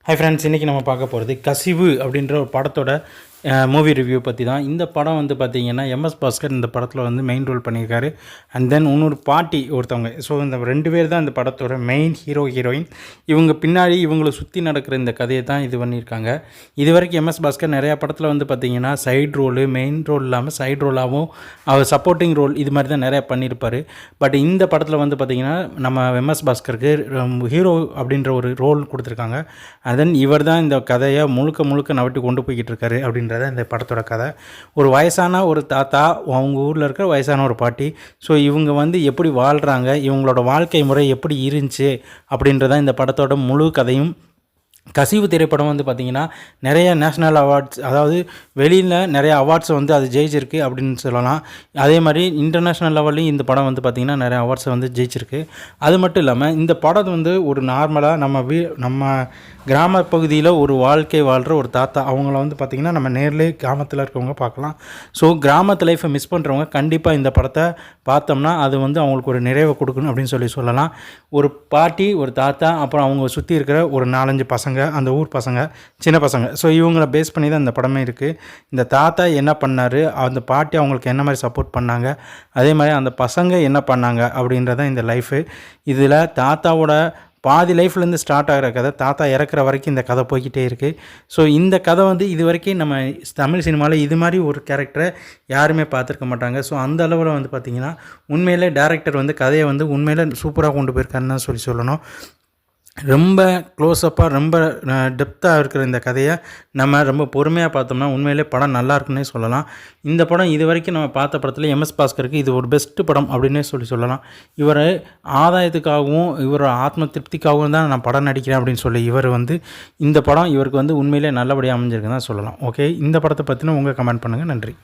Hi friends, இன்றைக்கி நம்ம பார்க்க போகிறது கசிவு அப்படின்ற ஒரு படத்தோட மூவி ரிவ்யூ பற்றி தான். இந்த படம் வந்து பார்த்திங்கன்னா எம்எஸ் பாஸ்கர் இந்த படத்தில் வந்து மெயின் ரோல் பண்ணியிருக்காரு. அண்ட் தென் இன்னொரு பாட்டி ஒருத்தவங்க. ஸோ இந்த 2 பேர் தான் இந்த படத்தோட மெயின் ஹீரோயின். இவங்க பின்னாடி இவங்களை சுற்றி நடக்கிற இந்த கதையை தான் இது பண்ணியிருக்காங்க. இது வரைக்கும் எம்எஸ் பாஸ்கர் நிறையா படத்தில் வந்து பார்த்திங்கன்னா சைடு ரோலு, மெயின் ரோல் இல்லாமல் சைடு ரோலாகவும் அவர் சப்போர்ட்டிங் ரோல் இது மாதிரி தான் நிறையா பண்ணியிருப்பார். பட் இந்த படத்தில் வந்து பார்த்திங்கன்னா நம்ம எம்எஸ் பாஸ்கருக்கு ஹீரோ அப்படின்ற ஒரு ரோல் கொடுத்துருக்காங்க. தென் இவர் தான் இந்த கதையை முழுக்க நவட்டி கொண்டு போய்கிட்டு இருக்காரு அப்படின்றத இந்த படத்தோட கதை. ஒரு வயசான ஒரு தாத்தா, அவங்க ஊரில் இருக்கிற வயசான ஒரு பாட்டி. ஸோ இவங்க வந்து எப்படி வாழ்கிறாங்க, இவங்களோட வாழ்க்கை முறை எப்படி இருந்துச்சு அப்படின்றதான் இந்த படத்தோட முழு கதையும். கசிவு திரைப்படம் வந்து பார்த்திங்கன்னா நிறைய நேஷ்னல் அவார்ட்ஸ், அதாவது வெளியில் நிறைய அவார்ட்ஸை வந்து அது ஜெயிச்சிருக்கு அப்படின்னு சொல்லலாம். அதே மாதிரி இன்டர்நேஷ்னல் லெவல்லையும் இந்த படம் வந்து பார்த்திங்கன்னா நிறைய அவார்ட்ஸை வந்து ஜெயிச்சிருக்கு. அது மட்டும் இல்லாமல் இந்த படம் வந்து ஒரு நார்மலாக நம்ம கிராம பகுதியில் ஒரு வாழ்க்கை வாழ்கிற ஒரு தாத்தா, அவங்கள வந்து பார்த்திங்கன்னா நம்ம நேர்லேயே கிராமத்தில் இருக்கவங்க பார்க்கலாம். ஸோ கிராமத்து லைஃப்பை மிஸ் பண்ணுறவங்க கண்டிப்பாக இந்த படத்தை பார்த்தோம்னா அது வந்து அவங்களுக்கு ஒரு நிறைவை கொடுக்கணும் அப்படின்னு சொல்லலாம். ஒரு பாட்டி, ஒரு தாத்தா, அப்புறம் அவங்க சுற்றி இருக்கிற ஒரு 4-5 பசங்க, அந்த ஊர் பசங்க, சின்ன பசங்க. ஸோ இவங்கள பேஸ் பண்ணி தான் இந்த படமே இருக்குது. இந்த தாத்தா என்ன பண்ணார், அந்த பாட்டி அவங்களுக்கு என்ன மாதிரி சப்போர்ட் பண்ணாங்க, அதே மாதிரி அந்த பசங்க என்ன பண்ணாங்க அப்படின்றதான் இந்த லைஃபு. இதில் தாத்தாவோட பாதி லைஃப்லேருந்து ஸ்டார்ட் ஆகிற கதை, தாத்தா இறக்குற வரைக்கும் இந்த கதை போய்கிட்டே இருக்குது. ஸோ இந்த கதை வந்து இது வரைக்கும் நம்ம தமிழ் சினிமாவில் இது மாதிரி ஒரு கேரக்டரை யாருமே பார்த்துருக்க மாட்டாங்க. ஸோ அந்த அளவில் வந்து பார்த்திங்கன்னா உண்மையிலே டேரக்டர் வந்து கதையை வந்து உண்மையிலே சூப்பராக கொண்டு போயிருக்காருன்னு தான் சொல்லணும். ரொம்ப க்ளோஸ்அப்பாக, ரொம்ப டெப்த்தாக இருக்கிற இந்த கதையை நம்ம ரொம்ப பொறுமையாக பார்த்தோம்னா உண்மையிலே படம் நல்லா இருக்குன்னே சொல்லலாம். இந்த படம் இது வரைக்கும் நம்ம பார்த்த படத்தில் எம்எஸ் பாஸ்கருக்கு இது ஒரு பெஸ்ட்டு படம் அப்படின்னே சொல்லலாம். இவர் ஆதாயத்துக்காகவும் இவர் ஆத்ம திருப்திக்காகவும் தான் நான் படம் நடிக்கிறேன் அப்படின்னு சொல்லி இவர் வந்து இந்த படம் இவருக்கு வந்து உண்மையிலே நல்லபடியாக அமைஞ்சிருக்குன்னு தான் சொல்லலாம். ஓகே, இந்த படத்தை பற்றின உங்கள் கமெண்ட் பண்ணுங்கள். நன்றி.